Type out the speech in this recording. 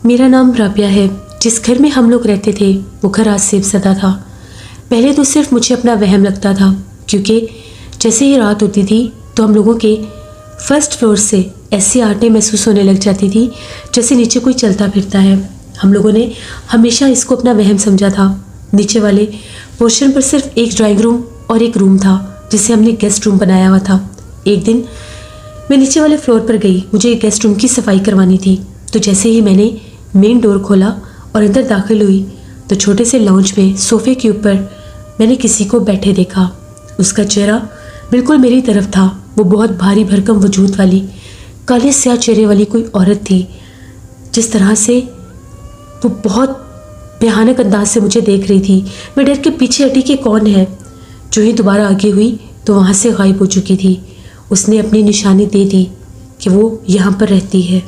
मेरा नाम राबिया है। जिस घर में हम लोग रहते थे वो घर आज सेफ सदा था। पहले तो सिर्फ मुझे अपना वहम लगता था, क्योंकि जैसे ही रात होती थी तो हम लोगों के फर्स्ट फ्लोर से ऐसी आहटें महसूस होने लग जाती थी जैसे नीचे कोई चलता फिरता है। हम लोगों ने हमेशा इसको अपना वहम समझा था। नीचे वाले पोर्शन पर सिर्फ एक ड्राइंग रूम और एक रूम था जिसे हमने गेस्ट रूम बनाया हुआ था। एक दिन मैं नीचे वाले फ्लोर पर गई, मुझे एक गेस्ट रूम की सफाई करवानी थी। तो जैसे ही मैंने मेन डोर खोला और अंदर दाखिल हुई तो छोटे से लाउंज में सोफे के ऊपर मैंने किसी को बैठे देखा। उसका चेहरा बिल्कुल मेरी तरफ था। वो बहुत भारी भरकम वजूद वाली काले स्याह चेहरे वाली कोई औरत थी। जिस तरह से वो बहुत भयानक अंदाज से मुझे देख रही थी, मैं डर के पीछे हटी कि कौन है। जो ही दोबारा आगे हुई तो वहाँ से गायब हो चुकी थी। उसने अपनी निशानी दे दी कि वो यहाँ पर रहती है।